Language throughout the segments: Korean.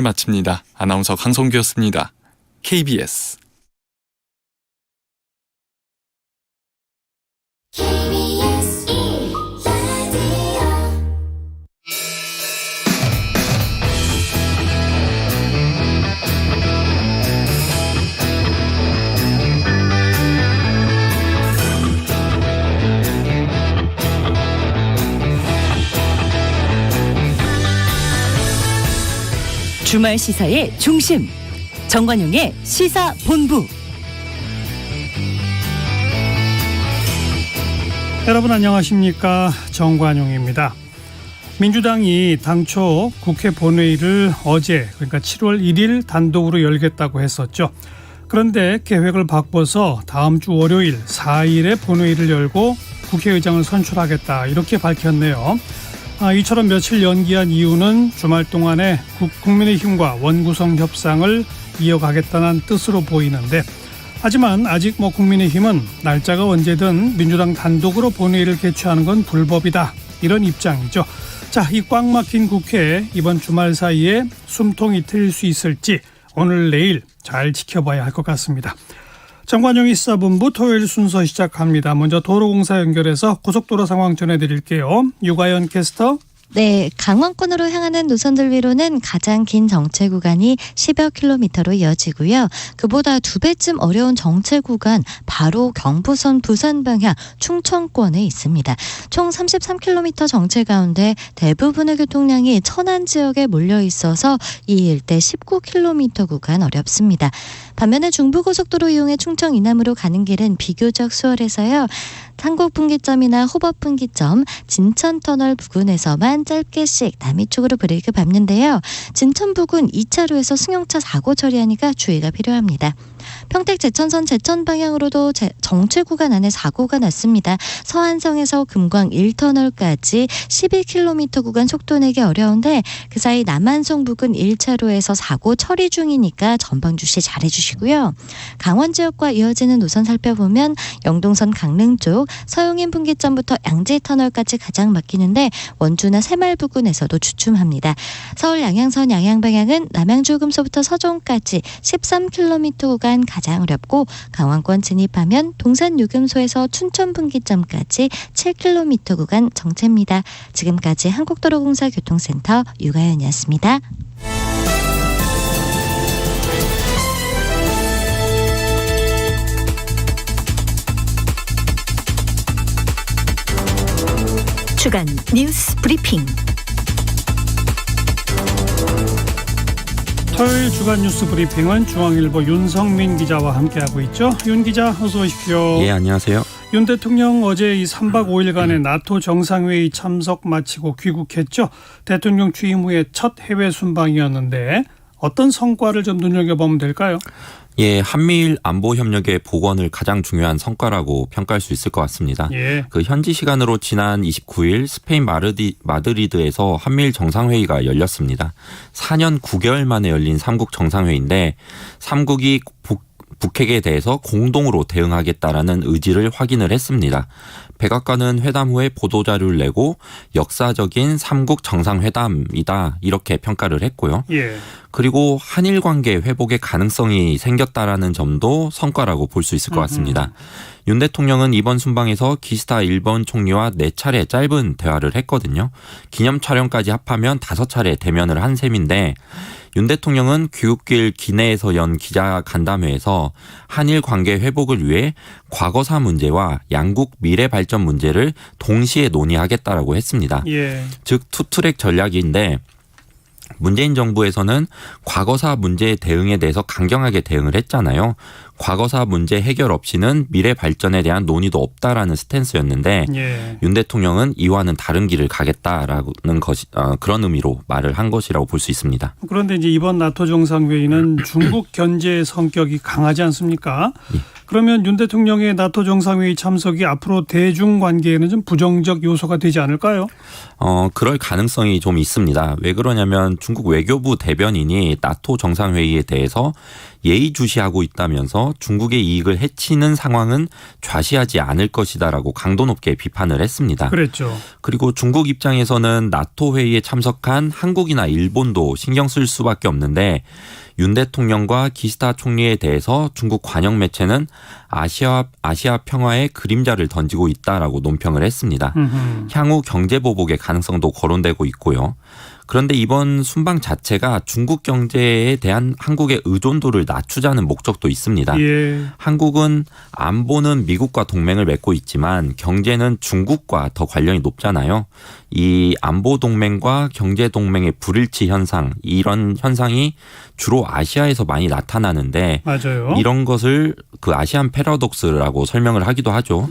마칩니다. 아나운서 강성규였습니다. KBS 주말 시사의 중심, 정관용의 시사본부. 여러분 안녕하십니까, 정관용입니다. 민주당이 당초 국회 본회의를 어제, 그러니까 7월 1일 단독으로 열겠다고 했었죠. 그런데 계획을 바꿔서 다음 주 월요일 4일에 본회의를 열고 국회의장을 선출하겠다, 이렇게 밝혔네요. 이처럼 며칠 연기한 이유는 주말 동안에 국민의힘과 원구성 협상을 이어가겠다는 뜻으로 보이는데, 하지만 아직 국민의힘은 날짜가 언제든 민주당 단독으로 본회의를 개최하는 건 불법이다, 이런 입장이죠. 자, 이 꽉 막힌 국회 이번 주말 사이에 숨통이 트일 수 있을지 오늘 내일 잘 지켜봐야 할 것 같습니다. 정관용의 시사본부 토요일 순서 시작합니다. 먼저 도로공사 연결해서 고속도로 상황 전해드릴게요. 유가연 캐스터. 네, 강원권으로 향하는 노선들 위로는 가장 긴 정체 구간이 10여 킬로미터로 이어지고요. 그보다 2배쯤 어려운 정체 구간 바로 경부선 부산 방향 충청권에 있습니다. 총 33킬로미터 정체 가운데 대부분의 교통량이 천안 지역에 몰려 있어서 이 일대 19킬로미터 구간 어렵습니다. 반면에 중부고속도로 이용해 충청 이남으로 가는 길은 비교적 수월해서요. 탄곡분기점이나 호법분기점, 진천터널 부근에서만 짧게씩 남이 쪽으로 브레이크 밟는데요. 진천 부근 2차로에서 승용차 사고 처리하니까 주의가 필요합니다. 평택 제천선 제천 방향으로도 정체 구간 안에 사고가 났습니다. 서안성에서 금광 1터널까지 12킬로미터 구간 속도 내기 어려운데 그 사이 남한송 부근 1차로에서 사고 처리 중이니까 전방 주시 잘해주시고요. 강원 지역과 이어지는 노선 살펴보면 영동선 강릉 쪽 서용인 분기점부터 양지터널까지 가장 막히는데 원주나 새마을 부근에서도 주춤합니다. 서울 양양선 양양 방향은 남양주금소부터 서종까지 13킬로미터 구간 가장 어렵고 강원권 진입하면 동산 유금소에서 춘천 분기점까지 7킬로미터 구간 정체입니다. 지금까지 한국도로공사 교통센터 유가연이었습니다. 주간 뉴스 브리핑. 토요일 주간 뉴스 브리핑은 중앙일보 윤성민 기자와 함께하고 있죠. 윤 기자, 어서 오십시오. 예, 안녕하세요. 윤 대통령 어제 이 3박 5일간의 나토 정상회의 참석 마치고 귀국했죠. 대통령 취임 후에 첫 해외 순방이었는데 어떤 성과를 좀 눈여겨보면 될까요? 예, 한미일 안보 협력의 복원을 가장 중요한 성과라고 평가할 수 있을 것 같습니다. 예. 그 현지 시간으로 지난 29일 스페인 마드리드에서 한미일 정상회의가 열렸습니다. 4년 9개월 만에 열린 3국 정상회의인데 3국이 북핵에 대해서 공동으로 대응하겠다라는 의지를 확인을 했습니다. 백악관은 회담 후에 보도자료를 내고 역사적인 3국 정상회담이다, 이렇게 평가를 했고요. 예. 그리고 한일 관계 회복의 가능성이 생겼다라는 점도 성과라고 볼 수 있을 것 같습니다. 윤 대통령은 이번 순방에서 기시다 일본 총리와 4차례 짧은 대화를 했거든요. 기념 촬영까지 합하면 5차례 대면을 한 셈인데 윤 대통령은 귀국길 기내에서 연 기자 간담회에서 한일 관계 회복을 위해 과거사 문제와 양국 미래 발전 문제를 동시에 논의하겠다라고 했습니다. 예. 즉 투트랙 전략인데 문재인 정부에서는 과거사 문제 대응에 대해서 강경하게 대응을 했잖아요. 과거사 문제 해결 없이는 미래 발전에 대한 논의도 없다라는 스탠스였는데 예. 윤 대통령은 이와는 다른 길을 가겠다라는 것이 그런 의미로 말을 한 것이라고 볼 수 있습니다. 그런데 이제 이번 나토 정상회의는 중국 견제 성격이 강하지 않습니까? 예. 그러면 윤 대통령의 나토 정상회의 참석이 앞으로 대중 관계에는 좀 부정적 요소가 되지 않을까요? 그럴 가능성이 좀 있습니다. 왜 그러냐면 중국 외교부 대변인이 나토 정상회의에 대해서 예의주시하고 있다면서 중국의 이익을 해치는 상황은 좌시하지 않을 것이다라고 강도 높게 비판을 했습니다. 그랬죠. 그리고 중국 입장에서는 나토 회의에 참석한 한국이나 일본도 신경 쓸 수밖에 없는데 윤 대통령과 기시다 총리에 대해서 중국 관영 매체는 아시아 평화의 그림자를 던지고 있다라고 논평을 했습니다. 향후 경제 보복의 가능성도 거론되고 있고요. 그런데 이번 순방 자체가 중국 경제에 대한 한국의 의존도를 낮추자는 목적도 있습니다. 예. 한국은 안보는 미국과 동맹을 맺고 있지만 경제는 중국과 더 관련이 높잖아요. 이 안보 동맹과 경제 동맹의 불일치 현상, 이런 현상이 주로 아시아에서 많이 나타나는데 맞아요. 이런 것을 그 아시안 패러독스라고 설명을 하기도 하죠.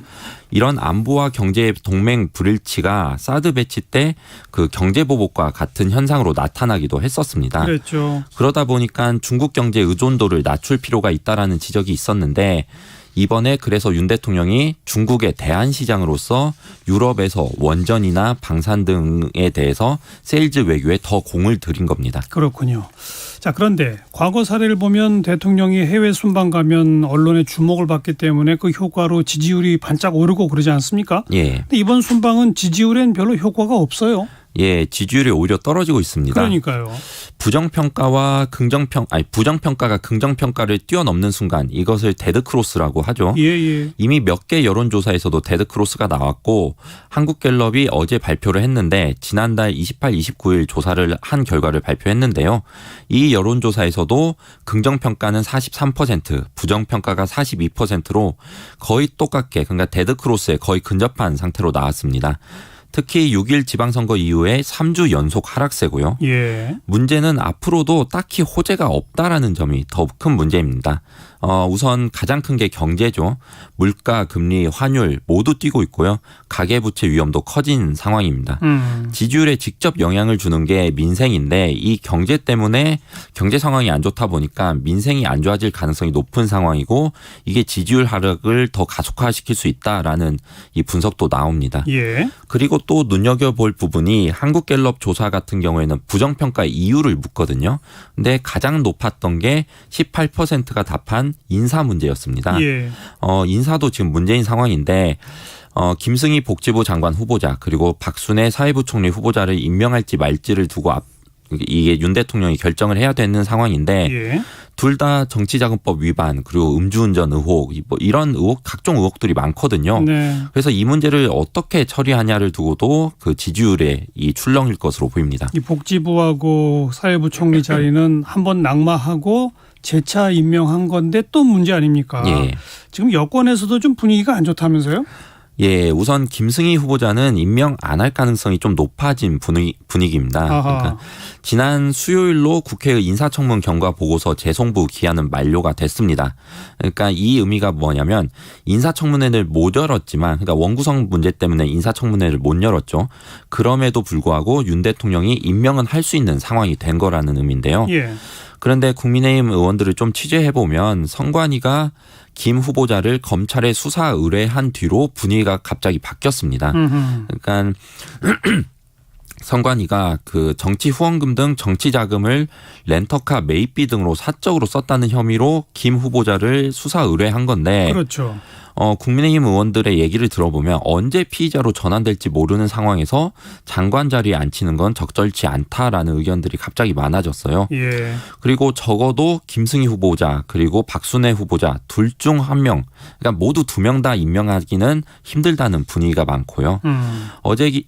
이런 안보와 경제의 동맹 불일치가 사드 배치 때 그 경제 보복과 같은 현상으로 나타나기도 했었습니다. 그랬죠. 그러다 보니까 중국 경제 의존도를 낮출 필요가 있다라는 지적이 있었는데 이번에 그래서 윤 대통령이 중국의 대안시장으로서 유럽에서 원전이나 방산 등에 대해서 세일즈 외교에 더 공을 들인 겁니다. 그렇군요. 자, 그런데 과거 사례를 보면 대통령이 해외 순방 가면 언론의 주목을 받기 때문에 그 효과로 지지율이 반짝 오르고 그러지 않습니까? 예. 근데 이번 순방은 지지율엔 별로 효과가 없어요. 예, 지지율이 오히려 떨어지고 있습니다. 그러니까요. 부정평가가 긍정평가를 뛰어넘는 순간 이것을 데드크로스라고 하죠. 예. 이미 몇 개 여론조사에서도 데드크로스가 나왔고 한국갤럽이 어제 발표를 했는데 지난달 28, 29일 조사를 한 결과를 발표했는데요. 이 여론조사에서도 긍정평가는 43%, 부정평가가 42%로 거의 똑같게 그러니까 데드크로스에 거의 근접한 상태로 나왔습니다. 특히 6일 지방선거 이후에 3주 연속 하락세고요. 예. 문제는 앞으로도 딱히 호재가 없다라는 점이 더 큰 문제입니다. 우선 가장 큰 게 경제죠. 물가, 금리, 환율 모두 뛰고 있고요. 가계부채 위험도 커진 상황입니다. 지지율에 직접 영향을 주는 게 민생인데 이 경제 때문에 경제 상황이 안 좋다 보니까 민생이 안 좋아질 가능성이 높은 상황이고 이게 지지율 하락을 더 가속화시킬 수 있다라는 이 분석도 나옵니다. 예. 그리고 또 눈여겨볼 부분이 한국갤럽 조사 같은 경우에는 부정평가 이유를 묻거든요. 근데 가장 높았던 게 18%가 답한 인사 문제였습니다. 예. 인사도 지금 문제인 상황인데 김승희 복지부 장관 후보자 그리고 박순애 사회부 총리 후보자를 임명할지 말지를 두고 이게 윤 대통령이 결정을 해야 되는 상황인데 예. 둘 다 정치자금법 위반 그리고 음주운전 의혹 이런 의혹 각종 의혹들이 많거든요. 네. 그래서 이 문제를 어떻게 처리하냐를 두고도 그 지지율에 이 출렁일 것으로 보입니다. 이 복지부하고 사회부 총리 자리는 한번 낙마하고 재차 임명한 건데 또 문제 아닙니까? 예. 지금 여권에서도 좀 분위기가 안 좋다면서요? 예, 우선 김승희 후보자는 임명 안 할 가능성이 좀 높아진 분위기입니다. 아하. 그러니까 지난 수요일로 국회의 인사청문 경과 보고서 재송부 기한은 만료가 됐습니다. 그러니까 이 의미가 뭐냐면 인사청문회를 못 열었지만 그러니까 원구성 문제 때문에 인사청문회를 못 열었죠. 그럼에도 불구하고 윤 대통령이 임명은 할 수 있는 상황이 된 거라는 의미인데요. 예. 그런데 국민의힘 의원들을 좀 취재해보면 선관위가 김 후보자를 검찰에 수사 의뢰한 뒤로 분위기가 갑자기 바뀌었습니다. 그러니까 선관위가 그 정치 후원금 등 정치 자금을 렌터카 매입비 등으로 사적으로 썼다는 혐의로 김 후보자를 수사 의뢰한 건데 그렇죠. 국민의힘 의원들의 얘기를 들어보면 언제 피의자로 전환될지 모르는 상황에서 장관 자리에 앉히는 건 적절치 않다라는 의견들이 갑자기 많아졌어요. 예. 그리고 적어도 김승희 후보자 그리고 박순애 후보자 둘 중 한 명, 그러니까 모두 두 명 다 임명하기는 힘들다는 분위기가 많고요.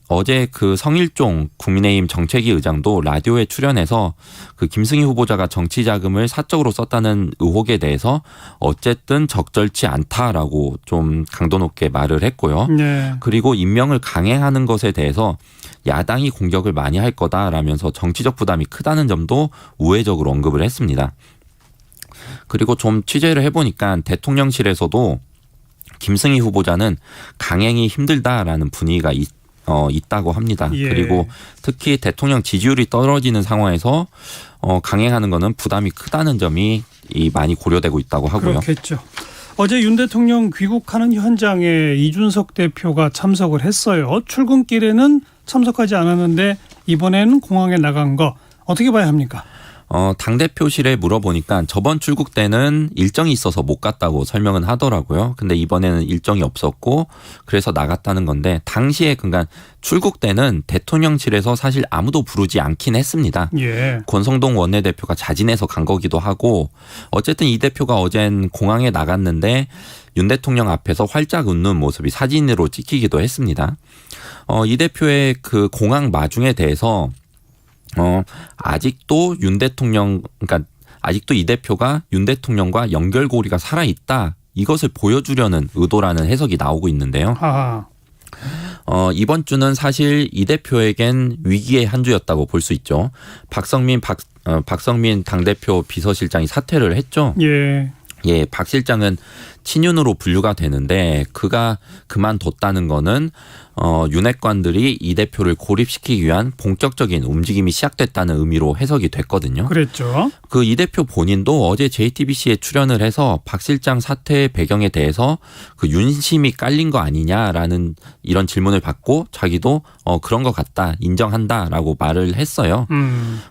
어제 그 성일종 국민의힘 정책위 의장도 라디오에 출연해서 그 김승희 후보자가 정치 자금을 사적으로 썼다는 의혹에 대해서 어쨌든 적절치 않다라고 좀 강도 높게 말을 했고요. 네. 그리고 임명을 강행하는 것에 대해서 야당이 공격을 많이 할 거다라면서 정치적 부담이 크다는 점도 우회적으로 언급을 했습니다. 그리고 좀 취재를 해보니까 대통령실에서도 김승희 후보자는 강행이 힘들다라는 분위기가 있다고 합니다. 예. 그리고 특히 대통령 지지율이 떨어지는 상황에서 강행하는 거는 부담이 크다는 점이 많이 고려되고 있다고 하고요. 그렇겠죠. 어제 윤 대통령 귀국하는 현장에 이준석 대표가 참석을 했어요. 출근길에는 참석하지 않았는데 이번에는 공항에 나간 거 어떻게 봐야 합니까? 당대표실에 물어보니까 저번 출국 때는 일정이 있어서 못 갔다고 설명은 하더라고요. 근데 이번에는 일정이 없었고 그래서 나갔다는 건데 당시에 그러니까 출국 때는 대통령실에서 사실 아무도 부르지 않긴 했습니다. 예. 권성동 원내대표가 자진해서 간 거기도 하고 어쨌든 이 대표가 어젠 공항에 나갔는데 윤 대통령 앞에서 활짝 웃는 모습이 사진으로 찍히기도 했습니다. 이 대표의 그 공항 마중에 대해서 아직도 윤 대통령, 그러니까 아직도 이 대표가 윤 대통령과 연결고리가 살아있다. 이것을 보여주려는 의도라는 해석이 나오고 있는데요. 하하. 이번 주는 사실 이 대표에겐 위기의 한 주였다고 볼 수 있죠. 박성민 당대표 비서실장이 사퇴를 했죠. 예. 예, 박 실장은 친윤으로 분류가 되는데 그가 그만뒀다는 거는 윤핵관들이 이 대표를 고립시키기 위한 본격적인 움직임이 시작됐다는 의미로 해석이 됐거든요. 그랬죠. 그 이 대표 본인도 어제 JTBC에 출연을 해서 박 실장 사퇴의 배경에 대해서 그 윤심이 깔린 거 아니냐라는 이런 질문을 받고 자기도 그런 것 같다 인정한다라고 말을 했어요.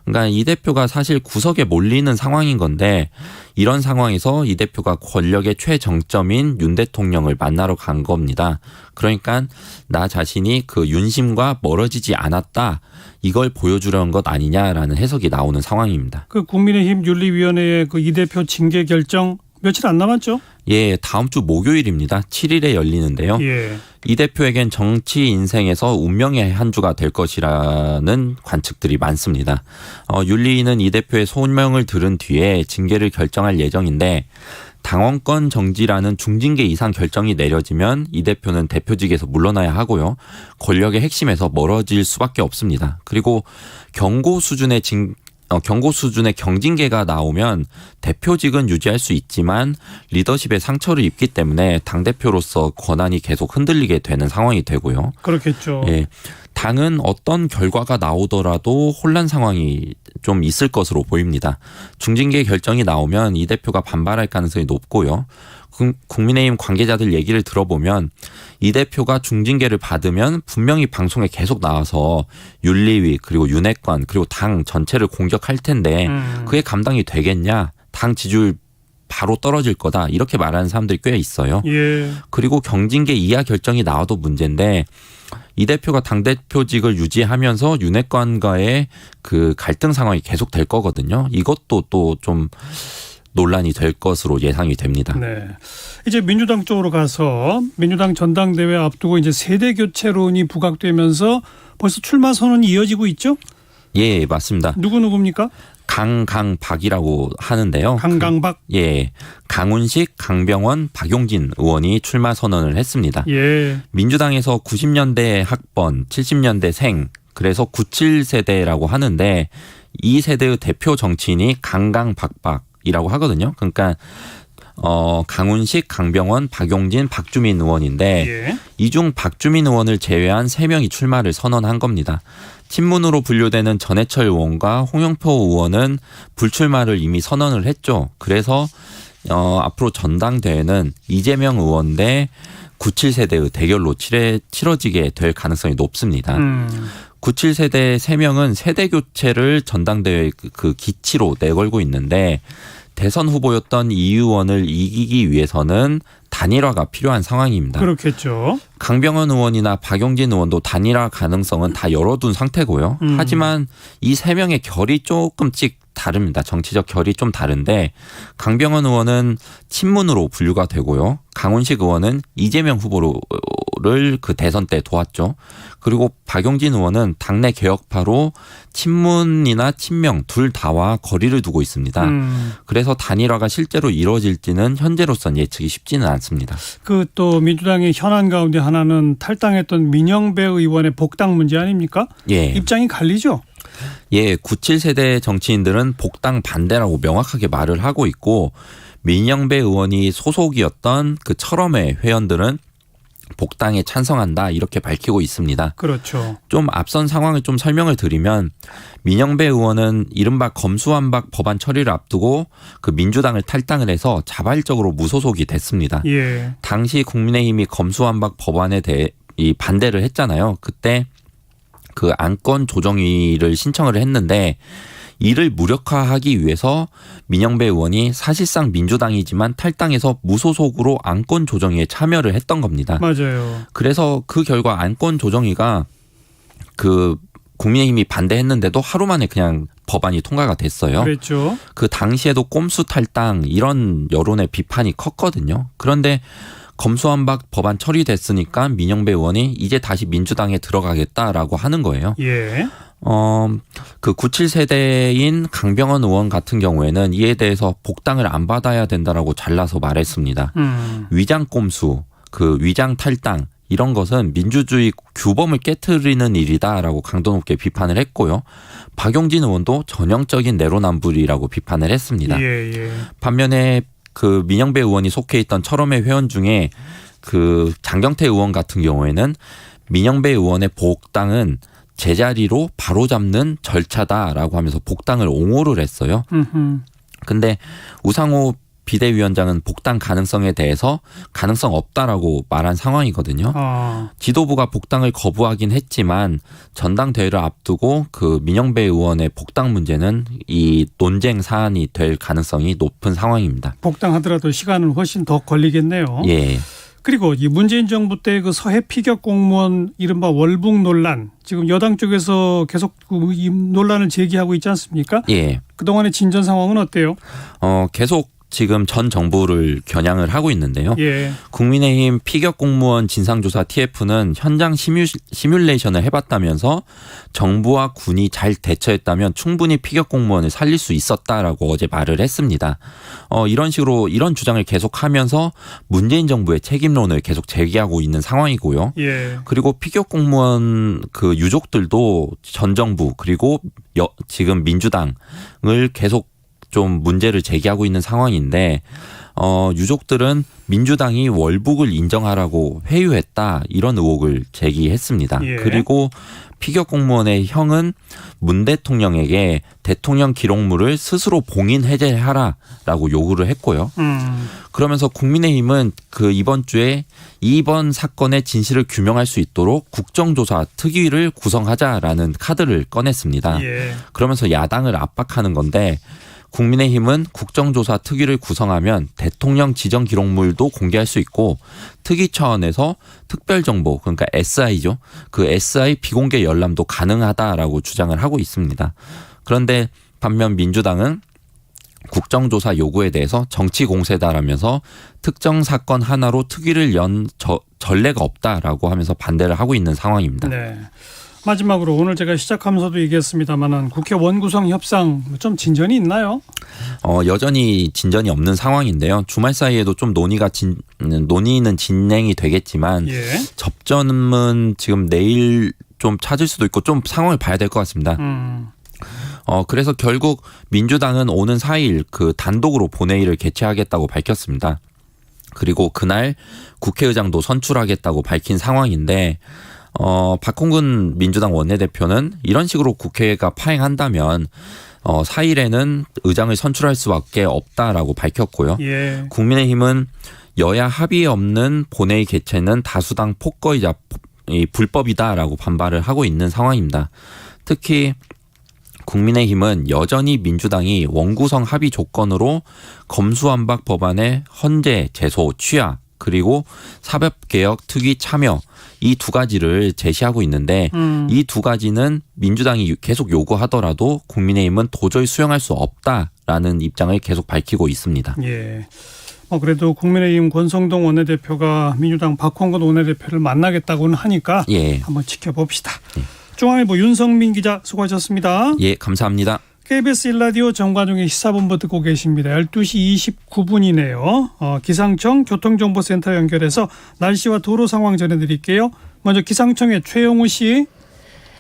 그러니까 이 대표가 사실 구석에 몰리는 상황인 건데 이런 상황에서 이 대표가 권력의 최정점인 윤 대통령을 만나러 간 겁니다. 그러니까 나 자신이 그 윤심과 멀어지지 않았다. 이걸 보여주려는 것 아니냐라는 해석이 나오는 상황입니다. 그 국민의힘 윤리위원회의 그 이 대표 징계 결정 며칠 안 남았죠? 예, 다음 주 목요일입니다. 7일에 열리는데요. 예. 이 대표에겐 정치 인생에서 운명의 한 주가 될 것이라는 관측들이 많습니다. 윤리위는 이 대표의 소명을 들은 뒤에 징계를 결정할 예정인데 당원권 정지라는 중징계 이상 결정이 내려지면 이 대표는 대표직에서 물러나야 하고요. 권력의 핵심에서 멀어질 수밖에 없습니다. 그리고 경고 수준의 경징계가 나오면 대표직은 유지할 수 있지만 리더십에 상처를 입기 때문에 당대표로서 권한이 계속 흔들리게 되는 상황이 되고요. 그렇겠죠. 예, 당은 어떤 결과가 나오더라도 혼란 상황이 좀 있을 것으로 보입니다. 중징계 결정이 나오면 이 대표가 반발할 가능성이 높고요. 국민의힘 관계자들 얘기를 들어보면 이 대표가 중징계를 받으면 분명히 방송에 계속 나와서 윤리위 그리고 윤핵관 그리고 당 전체를 공격할 텐데 그게 감당이 되겠냐. 당 지지율 바로 떨어질 거다. 이렇게 말하는 사람들이 꽤 있어요. 예. 그리고 경징계 이하 결정이 나와도 문제인데 이 대표가 당대표직을 유지하면서 윤핵관과의 그 갈등 상황이 계속 될 거거든요. 이것도 또 좀 논란이 될 것으로 예상이 됩니다. 네. 이제 민주당 쪽으로 가서 민주당 전당대회 앞두고 이제 세대 교체론이 부각되면서 벌써 출마 선언이 이어지고 있죠? 예, 맞습니다. 누구입니까? 강박이라고 하는데요. 강박. 예. 강훈식, 강병원, 박용진 의원이 출마 선언을 했습니다. 예. 민주당에서 90년대 학번, 70년대 생, 그래서 97세대라고 하는데 이 세대의 대표 정치인이 강박이라고 하거든요. 그러니까 강훈식, 강병원, 박용진, 박주민 의원인데 예. 이 중 박주민 의원을 제외한 3명이 출마를 선언한 겁니다. 친문으로 분류되는 전해철 의원과 홍영표 의원은 불출마를 이미 선언을 했죠. 그래서 앞으로 전당대회는 이재명 의원 대 97세대의 대결로 치러지게 될 가능성이 높습니다. 97세대 3명은 세대 교체를 전당대회 그 기치로 내걸고 있는데 대선 후보였던 이 의원을 이기기 위해서는 단일화가 필요한 상황입니다. 그렇겠죠. 강병원 의원이나 박용진 의원도 단일화 가능성은 다 열어둔 상태고요. 하지만 이 3명의 결이 조금씩 다릅니다. 정치적 결이 좀 다른데 강병원 의원은 친문으로 분류가 되고요. 강훈식 의원은 이재명 후보를 그 대선 때 도왔죠. 그리고 박용진 의원은 당내 개혁파로 친문이나 친명 둘 다와 거리를 두고 있습니다. 그래서 단일화가 실제로 이루어질지는 현재로선 예측이 쉽지는 않습니다. 그 또 민주당의 현안 가운데 하나는 탈당했던 민영배 의원의 복당 문제 아닙니까? 예. 입장이 갈리죠. 예, 97세대 정치인들은 복당 반대라고 명확하게 말을 하고 있고 민영배 의원이 소속이었던 그 철험회 회원들은 복당에 찬성한다 이렇게 밝히고 있습니다. 그렇죠. 좀 앞선 상황을 좀 설명을 드리면 민영배 의원은 이른바 검수완박 법안 처리를 앞두고 그 민주당을 탈당을 해서 자발적으로 무소속이 됐습니다. 예. 당시 국민의힘이 검수완박 법안에 대해 이 반대를 했잖아요. 그때 그 안건 조정위를 신청을 했는데 이를 무력화하기 위해서 민영배 의원이 사실상 민주당이지만 탈당해서 무소속으로 안건 조정위에 참여를 했던 겁니다. 맞아요. 그래서 그 결과 안건 조정위가 그 국민의힘이 반대했는데도 하루 만에 그냥 법안이 통과가 됐어요. 그랬죠. 그 당시에도 꼼수 탈당 이런 여론의 비판이 컸거든요. 그런데 검수완박 법안 처리됐으니까 민영배 의원이 이제 다시 민주당에 들어가겠다라고 하는 거예요. 예. 그 97세대인 강병원 의원 같은 경우에는 이에 대해서 복당을 안 받아야 된다라고 잘라서 말했습니다. 위장 꼼수, 그 위장 탈당 이런 것은 민주주의 규범을 깨트리는 일이다라고 강도 높게 비판을 했고요. 박용진 의원도 전형적인 내로남불이라고 비판을 했습니다. 예. 반면에 그 민영배 의원이 속해 있던 철험회 회원 중에 그 장경태 의원 같은 경우에는 민영배 의원의 복당은 제자리로 바로잡는 절차다라고 하면서 복당을 옹호를 했어요. 근데 우상호 비대위원장은 복당 가능성에 대해서 가능성 없다라고 말한 상황이거든요. 지도부가 복당을 거부하긴 했지만 전당대회를 앞두고 그 민영배 의원의 복당 문제는 이 논쟁 사안이 될 가능성이 높은 상황입니다. 복당하더라도 시간은 훨씬 더 걸리겠네요. 예. 그리고 이 문재인 정부 때 그 서해 피격 공무원 이른바 월북 논란, 지금 여당 쪽에서 계속 이 논란을 제기하고 있지 않습니까? 예. 그동안의 진전 상황은 어때요? 계속 지금 전 정부를 겨냥을 하고 있는데요. 예. 국민의힘 피격 공무원 진상조사 TF는 현장 시뮬레이션을 해봤다면서 정부와 군이 잘 대처했다면 충분히 피격 공무원을 살릴 수 있었다라고 어제 말을 했습니다. 이런 식으로 이런 주장을 계속하면서 문재인 정부의 책임론을 계속 제기하고 있는 상황이고요. 예. 그리고 피격 공무원 그 유족들도 전 정부 그리고 지금 민주당을 계속 좀 문제를 제기하고 있는 상황인데 유족들은 민주당이 월북을 인정하라고 회유했다 이런 의혹을 제기했습니다. 예. 그리고 피격 공무원의 형은 문 대통령에게 대통령 기록물을 스스로 봉인 해제하라라고 요구를 했고요. 그러면서 국민의힘은 그 이번 주에 이번 사건의 진실을 규명할 수 있도록 국정조사 특위를 구성하자라는 카드를 꺼냈습니다. 예. 그러면서 야당을 압박하는 건데 국민의힘은 국정조사 특위를 구성하면 대통령 지정 기록물도 공개할 수 있고 특위 차원에서 특별정보 그러니까 SI죠. 그 SI 비공개 열람도 가능하다라고 주장을 하고 있습니다. 그런데 반면 민주당은 국정조사 요구에 대해서 정치 공세다라면서 특정 사건 하나로 특위를 연 전례가 없다라고 하면서 반대를 하고 있는 상황입니다. 네. 마지막으로 오늘 제가 시작하면서도 얘기했습니다만은 국회 원구성 협상 좀 진전이 있나요? 여전히 진전이 없는 상황인데요. 주말 사이에도 좀 논의는 진행이 되겠지만 예. 접점은 지금 내일 좀 찾을 수도 있고 좀 상황을 봐야 될 것 같습니다. 그래서 결국 민주당은 오는 4일 그 단독으로 본회의를 개최하겠다고 밝혔습니다. 그리고 그날 국회의장도 선출하겠다고 밝힌 상황인데 박홍근 민주당 원내대표는 이런 식으로 국회가 파행한다면 4일에는 의장을 선출할 수밖에 없다라고 밝혔고요. 예. 국민의힘은 여야 합의 없는 본회의 개최는 다수당 폭거이자 불법이다라고 반발을 하고 있는 상황입니다. 특히 국민의힘은 여전히 민주당이 원구성 합의 조건으로 검수완박 법안의 헌재, 제소, 취하 그리고 사법개혁 특위 참여 이 두 가지를 제시하고 있는데 이 두 가지는 민주당이 계속 요구하더라도 국민의힘은 도저히 수용할 수 없다라는 입장을 계속 밝히고 있습니다. 예. 그래도 국민의힘 권성동 원내대표가 민주당 박홍근 원내대표를 만나겠다고는 하니까 예. 한번 지켜봅시다. 중앙일보 윤성민 기자 수고하셨습니다. 예, 감사합니다. KBS 1라디오 정관용의 시사본부 듣고 계십니다. 12시 29분이네요. 기상청 교통정보센터 연결해서 날씨와 도로 상황 전해드릴게요. 먼저 기상청의 최영우 씨.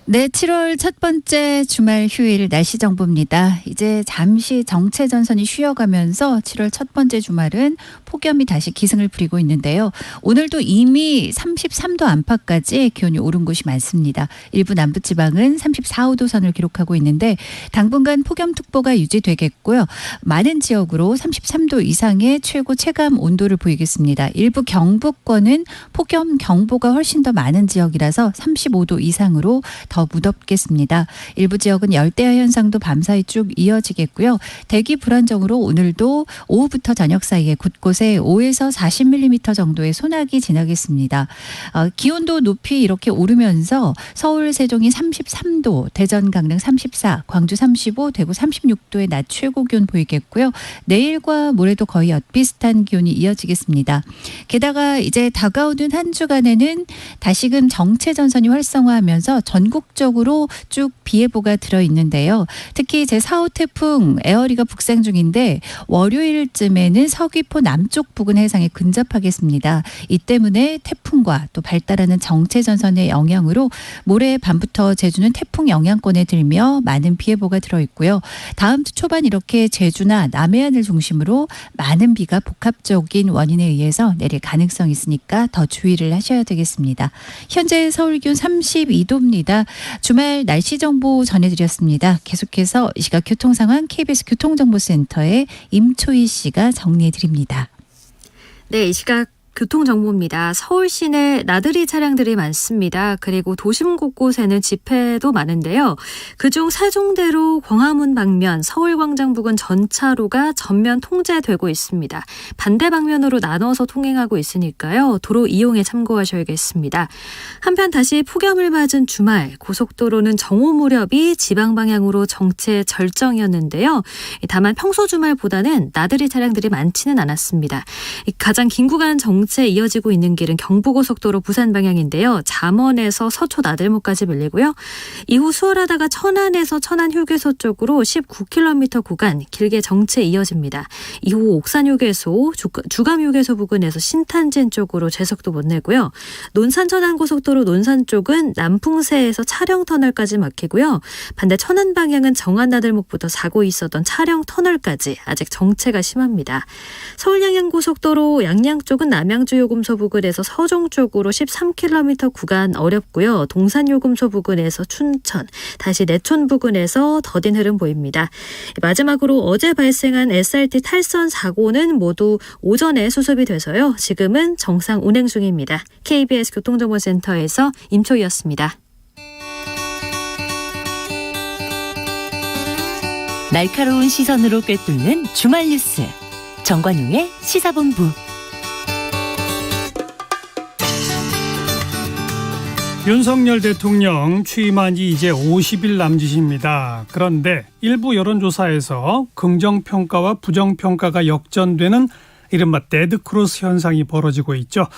네, 7월 첫 번째 주말 휴일 날씨 정보입니다. 이제 잠시 정체 전선이 쉬어가면서 7월 첫 번째 주말은 폭염이 다시 기승을 부리고 있는데요. 오늘도 이미 33도 안팎까지 기온이 오른 곳이 많습니다. 일부 남부지방은 34, 5도 선을 기록하고 있는데 당분간 폭염특보가 유지되겠고요. 많은 지역으로 33도 이상의 최고 체감 온도를 보이겠습니다. 일부 경북권은 폭염 경보가 훨씬 더 많은 지역이라서 35도 이상으로 더 무덥겠습니다. 일부 지역은 열대야 현상도 밤사이 쭉 이어지겠고요. 대기 불안정으로 오늘도 오후부터 저녁 사이에 곳곳에 5에서 40mm 정도의 소나기 지나겠습니다. 기온도 높이 이렇게 오르면서 서울, 세종이 33도, 대전, 강릉 34, 광주 35, 대구 36도의 낮 최고 기온 보이겠고요. 내일과 모레도 거의 엇비슷한 기온이 이어지겠습니다. 게다가 이제 다가오는 한 주간에는 다시금 정체 전선이 활성화하면서 전국적으로 쭉 비 예보가 들어있는데요. 특히 제4호 태풍 에어리가 북상 중인데 월요일쯤에는 서귀포 남쪽 부근 해상에 근접하겠습니다. 이 때문에 태풍과 또 발달하는 정체 전선의 영향으로 모레 밤부터 제주는 태풍 영향권에 들며 많은 비 예보가 들어있고요. 다음 주 초반 이렇게 제주나 남해안을 중심으로 많은 비가 복합적인 원인에 의해서 내릴 가능성이 있으니까 더 주의를 하셔야 되겠습니다. 현재 서울 기온 32도입니다. 주말 날씨 정보 전해드렸습니다. 계속해서 이 시각 교통 상황 KBS 교통정보센터의 임초희 씨가 정리해드립니다. 네, 이 시각 교통정보입니다. 서울 시내 나들이 차량들이 많습니다. 그리고 도심 곳곳에는 집회도 많은데요. 그중 세종대로 광화문 방면 서울광장 부근 전차로가 전면 통제되고 있습니다. 반대 방면으로 나눠서 통행하고 있으니까요. 도로 이용에 참고하셔야겠습니다. 한편 다시 폭염을 맞은 주말 고속도로는 정오 무렵이 지방 방향으로 정체 절정이었는데요. 다만 평소 주말보다는 나들이 차량들이 많지는 않았습니다. 가장 긴 구간 정체 이어지고 있는 길은 경부고속도로 부산 방향인데요. 잠원에서 서초 나들목까지 밀리고요. 이후 수월하다가 천안에서 천안휴게소 쪽으로 19km 구간 길게 정체 이어집니다. 이후 옥산휴게소, 주감휴게소 부근에서 신탄진 쪽으로 제속도 못 내고요. 논산 천안고속도로 논산 쪽은 남풍세에서 차량터널까지 막히고요. 반대 천안 방향은 정안 나들목부터 사고 있었던 차량터널까지 아직 정체가 심합니다. 서울 양양고속도로 양양 쪽은 남양주요금소 부근에서 서종 쪽으로 13km 구간 어렵고요. 동산요금소 부근에서 춘천, 다시 내촌 부근에서 더딘 흐름 보입니다. 마지막으로 어제 발생한 SRT 탈선 사고는 모두 오전에 수습이 돼서요. 지금은 정상 운행 중입니다. KBS 교통정보센터에서 임초희였습니다. 날카로운 시선으로 꿰뚫는 주말 뉴스 정관용의 시사본부. 윤석열 대통령 취임한 지 이제 50일 남짓입니다. 그런데 일부 여론조사에서 긍정평가와 부정평가가 역전되는 이른바 데드크로스 현상이 벌어지고 있죠.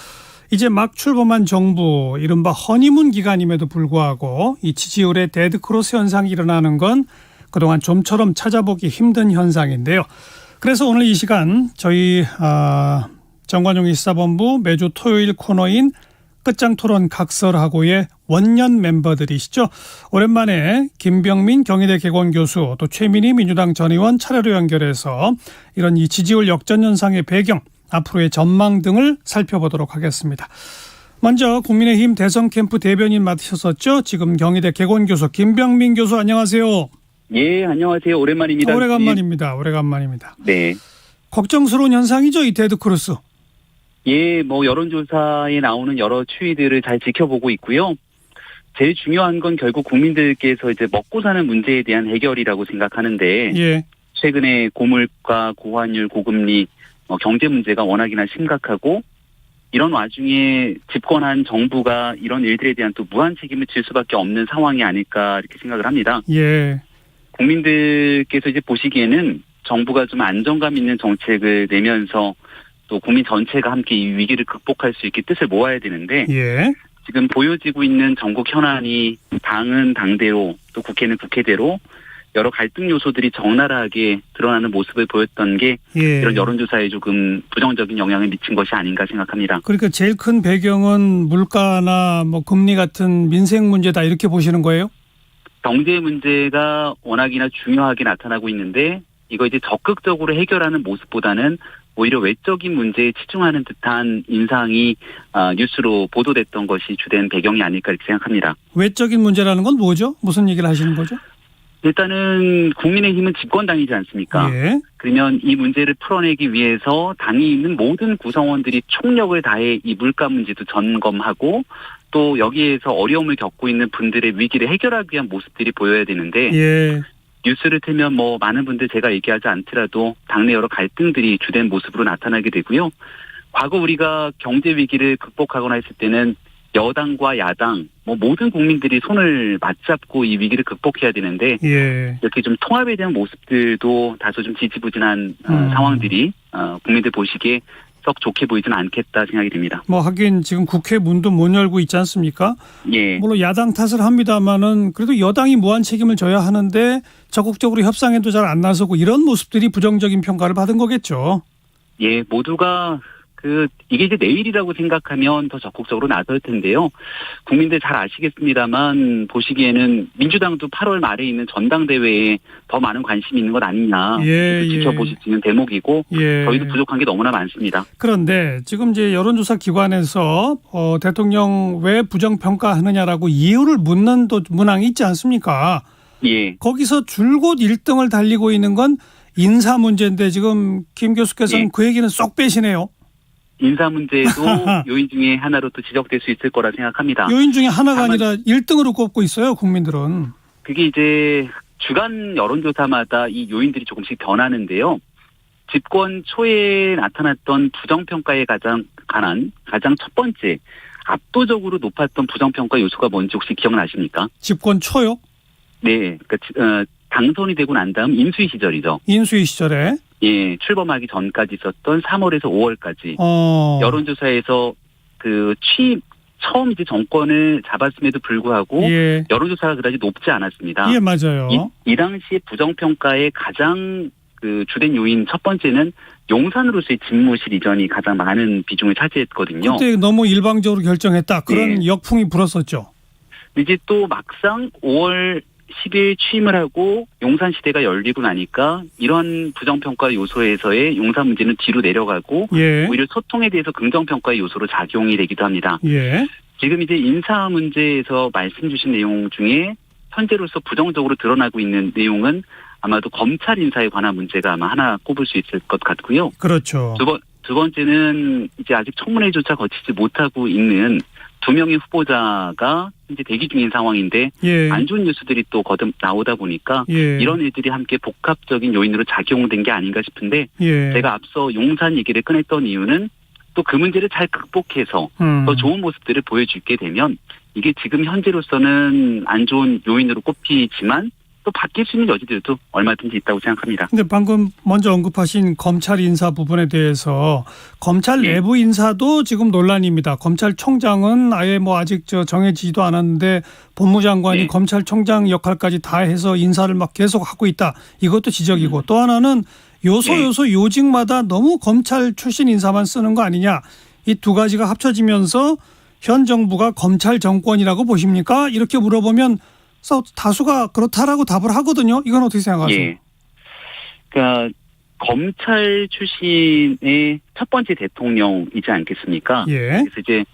이제 막 출범한 정부, 이른바 허니문 기간임에도 불구하고 이 지지율의 데드크로스 현상이 일어나는 건 그동안 좀처럼 찾아보기 힘든 현상인데요. 그래서 오늘 이 시간 저희 정관용의 시사본부 매주 토요일 코너인 끝장토론 각설하고의 원년 멤버들이시죠. 오랜만에 김병민 경희대 개공교수 또 최민희 민주당 전 의원 차례로 연결해서 이런 이 지지율 역전 현상의 배경, 앞으로의 전망 등을 살펴보도록 하겠습니다. 먼저 국민의힘 대선 캠프 대변인 맡으셨었죠. 지금 경희대 개공교수 김병민 교수 안녕하세요. 예, 안녕하세요. 오랜만입니다. 오래간만입니다. 오래간만입니다. 네. 걱정스러운 현상이죠, 이 데드크로스. 예, 여론조사에 나오는 여러 추이들을 잘 지켜보고 있고요. 제일 중요한 건 결국 국민들께서 이제 먹고 사는 문제에 대한 해결이라고 생각하는데, 예. 최근에 고물가, 고환율, 고금리, 경제 문제가 워낙이나 심각하고, 이런 와중에 집권한 정부가 이런 일들에 대한 또 무한 책임을 질 수밖에 없는 상황이 아닐까 이렇게 생각을 합니다. 예. 국민들께서 이제 보시기에는 정부가 좀 안정감 있는 정책을 내면서 또 국민 전체가 함께 이 위기를 극복할 수 있게 뜻을 모아야 되는데 예. 지금 보여지고 있는 전국 현안이 당은 당대로 또 국회는 국회대로 여러 갈등 요소들이 적나라하게 드러나는 모습을 보였던 게 예. 이런 여론조사에 조금 부정적인 영향을 미친 것이 아닌가 생각합니다. 그러니까 제일 큰 배경은 물가나 뭐 금리 같은 민생 문제다 이렇게 보시는 거예요? 경제 문제가 워낙이나 중요하게 나타나고 있는데 이거 이제 적극적으로 해결하는 모습보다는 오히려 외적인 문제에 치중하는 듯한 인상이 뉴스로 보도됐던 것이 주된 배경이 아닐까 이렇게 생각합니다. 외적인 문제라는 건 뭐죠? 무슨 얘기를 하시는 거죠? 일단은 국민의힘은 집권당이지 않습니까? 예. 그러면 이 문제를 풀어내기 위해서 당이 있는 모든 구성원들이 총력을 다해 이 물가 문제도 점검하고 또 여기에서 어려움을 겪고 있는 분들의 위기를 해결하기 위한 모습들이 보여야 되는데 예. 뉴스를 틀면 뭐 많은 분들 제가 얘기하지 않더라도 당내 여러 갈등들이 주된 모습으로 나타나게 되고요. 과거 우리가 경제 위기를 극복하거나 했을 때는 여당과 야당 뭐 모든 국민들이 손을 맞잡고 이 위기를 극복해야 되는데 예. 이렇게 좀 통합에 대한 모습들도 다소 좀 지지부진한 상황들이 국민들 보시기에 썩 좋게 보이지는 않겠다 생각이 듭니다. 뭐 하긴 지금 국회 문도 못 열고 있지 않습니까? 예. 물론 야당 탓을 합니다마는 그래도 여당이 무한 책임을 져야 하는데 적극적으로 협상에도 잘 안 나서고 이런 모습들이 부정적인 평가를 받은 거겠죠. 예, 모두가 이게 이제 내일이라고 생각하면 더 적극적으로 나설 텐데요. 국민들 잘 아시겠습니다만 보시기에는 민주당도 8월 말에 있는 전당대회에 더 많은 관심이 있는 것 아니냐. 지켜보실 수 있는 대목이고 저희도 부족한 게 너무나 많습니다. 그런데 지금 이제 여론조사 기관에서 대통령 왜 부정평가하느냐라고 이유를 묻는 문항이 있지 않습니까? 예. 거기서 줄곧 1등을 달리고 있는 건 인사 문제인데 지금 김 교수께서는 그 얘기는 쏙 빼시네요. 인사 문제도 요인 중에 하나로 또 지적될 수 있을 거라 생각합니다. 요인 중에 하나가 아니라 1등으로 꼽고 있어요, 국민들은. 그게 이제 주간 여론조사마다 이 요인들이 조금씩 변하는데요. 집권 초에 나타났던 부정평가에 가장 첫 번째 압도적으로 높았던 부정평가 요소가 뭔지 혹시 기억나십니까? 집권 초요? 네. 그러니까 당선이 되고 난 다음 인수위 시절이죠. 인수위 시절에? 예, 출범하기 전까지 있었던 3월에서 5월까지 여론조사에서 처음 이제 정권을 잡았음에도 불구하고 여론조사가 그다지 높지 않았습니다. 예, 맞아요. 이 당시에 부정평가의 가장 주된 요인 첫 번째는 용산으로서의 집무실 이전이 가장 많은 비중을 차지했거든요. 그때 너무 일방적으로 결정했다. 그런 역풍이 불었었죠. 이제 또 막상 5월 10일 취임을 하고 용산시대가 열리고 나니까 이런 부정평가 요소에서의 용산 문제는 뒤로 내려가고 오히려 소통에 대해서 긍정평가의 요소로 작용이 되기도 합니다. 지금 이제 인사 문제에서 말씀 주신 내용 중에 현재로서 부정적으로 드러나고 있는 내용은 아마도 검찰 인사에 관한 문제가 아마 하나 꼽을 수 있을 것 같고요. 그렇죠. 두 번째는 이제 아직 청문회조차 거치지 못하고 있는 2명의 후보자가 현재 대기 중인 상황인데 안 좋은 뉴스들이 또 거듭 나오다 보니까 이런 일들이 함께 복합적인 요인으로 작용된 게 아닌가 싶은데 제가 앞서 용산 얘기를 꺼냈던 이유는 또 그 문제를 잘 극복해서 더 좋은 모습들을 보여주게 되면 이게 지금 현재로서는 안 좋은 요인으로 꼽히지만 또 바뀔 수 있는 여지들도 얼마든지 있다고 생각합니다. 근데 방금 먼저 언급하신 검찰 인사 부분에 대해서 검찰 내부 인사도 지금 논란입니다. 검찰총장은 아예 뭐 아직 정해지지도 않았는데 법무장관이 검찰총장 역할까지 다 해서 인사를 막 계속 하고 있다. 이것도 지적이고 또 하나는 요소 요직마다 너무 검찰 출신 인사만 쓰는 거 아니냐. 이 두 가지가 합쳐지면서 현 정부가 검찰 정권이라고 보십니까? 이렇게 물어보면 다수가 그렇다라고 답을 하거든요. 이건 어떻게 생각하세요? 그러니까 검찰 출신의 첫 번째 대통령이지 않겠습니까? 그래서 이제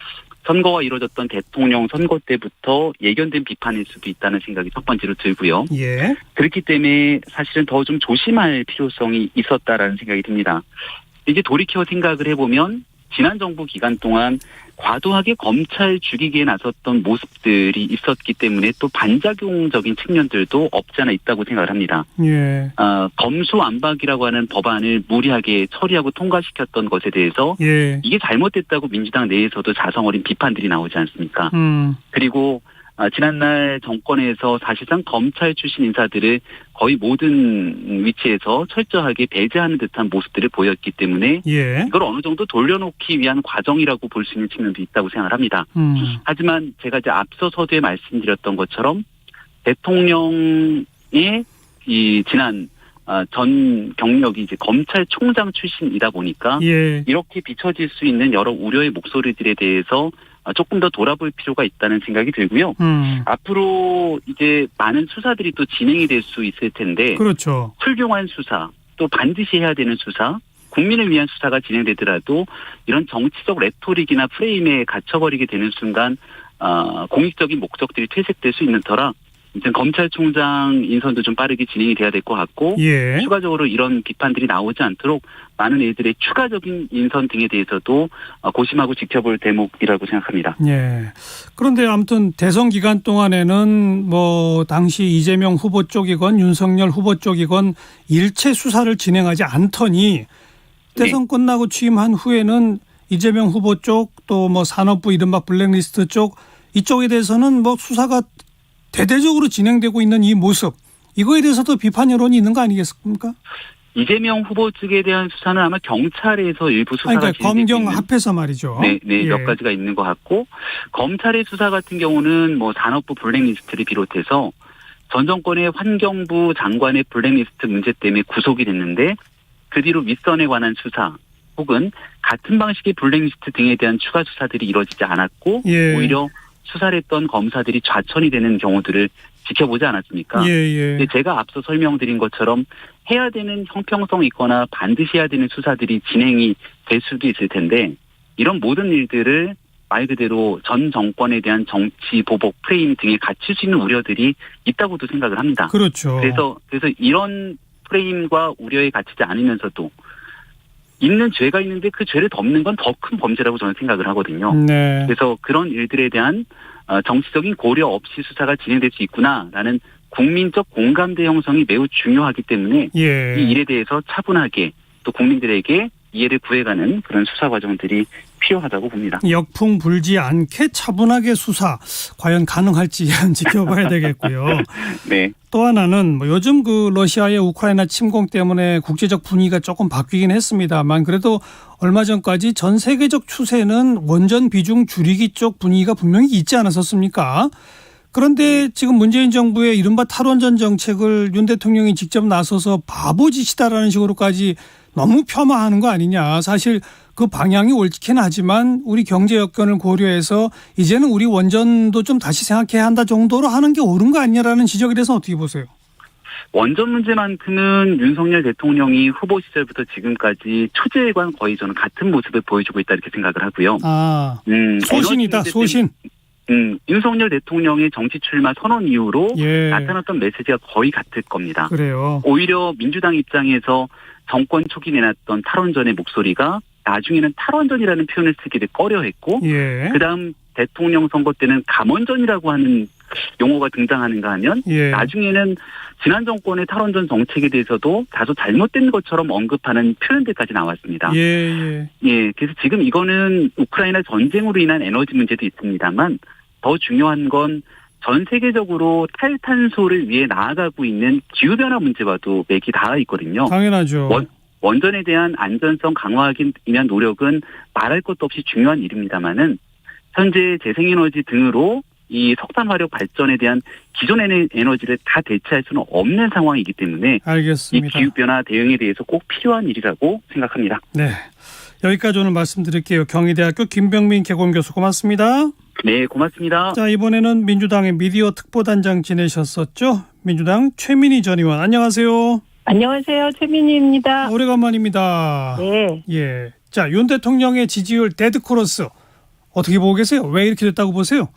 선거가 이루어졌던 대통령 선거 때부터 예견된 비판일 수도 있다는 생각이 첫 번째로 들고요. 그렇기 때문에 사실은 더 좀 조심할 필요성이 있었다라는 생각이 듭니다. 이제 돌이켜 생각을 해보면 지난 정부 기간 동안 과도하게 검찰 죽이기에 나섰던 모습들이 있었기 때문에 또 반작용적인 측면들도 없지 않아 있다고 생각을 합니다. 검수안박이라고 하는 법안을 무리하게 처리하고 통과시켰던 것에 대해서 이게 잘못됐다고 민주당 내에서도 자성 어린 비판들이 나오지 않습니까? 그리고 지난날 정권에서 사실상 검찰 출신 인사들을 거의 모든 위치에서 철저하게 배제하는 듯한 모습들을 보였기 때문에 이걸 어느 정도 돌려놓기 위한 과정이라고 볼 수 있는 측면도 있다고 생각을 합니다. 하지만 제가 이제 앞서 서두에 말씀드렸던 것처럼 대통령의 이 지난 전 경력이 이제 검찰총장 출신이다 보니까 이렇게 비춰질 수 있는 여러 우려의 목소리들에 대해서 조금 더 돌아볼 필요가 있다는 생각이 들고요. 앞으로 이제 많은 수사들이 또 진행이 될 수 있을 텐데 그렇죠. 훌륭한 수사, 또 반드시 해야 되는 수사, 국민을 위한 수사가 진행되더라도 이런 정치적 레토릭이나 프레임에 갇혀버리게 되는 순간 공익적인 목적들이 퇴색될 수 있는 터라 이제 검찰총장 인선도 좀 빠르게 진행이 돼야 될 것 같고 예. 추가적으로 이런 비판들이 나오지 않도록 많은 일들의 추가적인 인선 등에 대해서도 고심하고 지켜볼 대목이라고 생각합니다. 예. 그런데 아무튼 대선 기간 동안에는 뭐 당시 이재명 후보 쪽이건 윤석열 후보 쪽이건 일체 수사를 진행하지 않더니 대선 끝나고 취임한 후에는 이재명 후보 쪽 또 뭐 산업부 이른바 블랙리스트 쪽 이쪽에 대해서는 뭐 수사가 대대적으로 진행되고 있는 이 모습, 이거에 대해서도 비판 여론이 있는 거 아니겠습니까? 이재명 후보 측에 대한 수사는 아마 경찰에서 일부 수사가 그러니까 검경 합해서 말이죠. 네, 예. 몇 가지가 있는 것 같고 검찰의 수사 같은 경우는 뭐 산업부 블랙리스트를 비롯해서 전 정권의 환경부 장관의 블랙리스트 문제 때문에 구속이 됐는데 그 뒤로 윗선에 관한 수사 혹은 같은 방식의 블랙리스트 등에 대한 추가 수사들이 이루어지지 않았고 예. 오히려 수사를 했던 검사들이 좌천이 되는 경우들을 지켜보지 않았습니까? 예. 제가 앞서 설명드린 것처럼 해야 되는 형평성 있거나 반드시 해야 되는 수사들이 진행이 될 수도 있을 텐데 이런 모든 일들을 말 그대로 전 정권에 대한 정치 보복 프레임 등에 갇힐 수 있는 우려들이 있다고도 생각을 합니다. 그렇죠. 그래서 이런 프레임과 우려에 갇히지 않으면서도 있는 죄가 있는데 그 죄를 덮는 건 더 큰 범죄라고 저는 생각을 하거든요. 네. 그래서 그런 일들에 대한 정치적인 고려 없이 수사가 진행될 수 있구나라는 국민적 공감대 형성이 매우 중요하기 때문에 예. 이 일에 대해서 차분하게 또 국민들에게 이해를 구해가는 그런 수사 과정들이 필요하다고 봅니다. 역풍 불지 않게 차분하게 수사 과연 가능할지 지켜봐야 되겠고요. 네. 또 하나는 뭐 요즘 그 러시아의 우크라이나 침공 때문에 국제적 분위기가 조금 바뀌긴 했습니다만 그래도 얼마 전까지 전 세계적 추세는 원전 비중 줄이기 쪽 분위기가 분명히 있지 않았었습니까? 그런데 지금 문재인 정부의 이른바 탈원전 정책을 윤 대통령이 직접 나서서 바보짓이다라는 식으로까지 너무 폄하하는 거 아니냐. 사실 그 방향이 옳긴 하지만 우리 경제 여건을 고려해서 이제는 우리 원전도 좀 다시 생각해야 한다 정도로 하는 게 옳은 거 아니냐라는 지적에 대해서 어떻게 보세요? 원전 문제만큼은 윤석열 대통령이 후보 시절부터 지금까지 초재일과 거의 저는 같은 모습을 보여주고 있다 이렇게 생각을 하고요. 소신이다. 소신. 윤석열 대통령의 정치 출마 선언 이후로 예. 나타났던 메시지가 거의 같을 겁니다. 그래요. 오히려 민주당 입장에서 정권 초기 내놨던 탈원전의 목소리가 나중에는 탈원전이라는 표현을 쓰기를 꺼려했고 예. 그다음 대통령 선거 때는 감원전이라고 하는 용어가 등장하는가 하면 예. 나중에는 지난 정권의 탈원전 정책에 대해서도 다소 잘못된 것처럼 언급하는 표현들까지 나왔습니다. 예. 그래서 지금 이거는 우크라이나 전쟁으로 인한 에너지 문제도 있습니다만 더 중요한 건 전 세계적으로 탈탄소를 위해 나아가고 있는 기후변화 문제와도 맥이 닿아 있거든요. 당연하죠. 원전에 대한 안전성 강화하기 위한 노력은 말할 것도 없이 중요한 일입니다만은 현재 재생에너지 등으로 이 석탄 화력 발전에 대한 기존의 에너지를 다 대체할 수는 없는 상황이기 때문에 알겠습니다. 이 기후변화 대응에 대해서 꼭 필요한 일이라고 생각합니다. 네. 여기까지 오늘 말씀드릴게요. 경희대학교 김병민 개공교수 고맙습니다. 네, 고맙습니다. 자, 이번에는 민주당의 미디어 특보단장 지내셨었죠? 민주당 최민희 전 의원 안녕하세요. 안녕하세요. 최민희입니다. 오래간만입니다. 네. 예. 자, 윤 대통령의 지지율 데드크로스 어떻게 보고 계세요? 왜 이렇게 됐다고 보세요?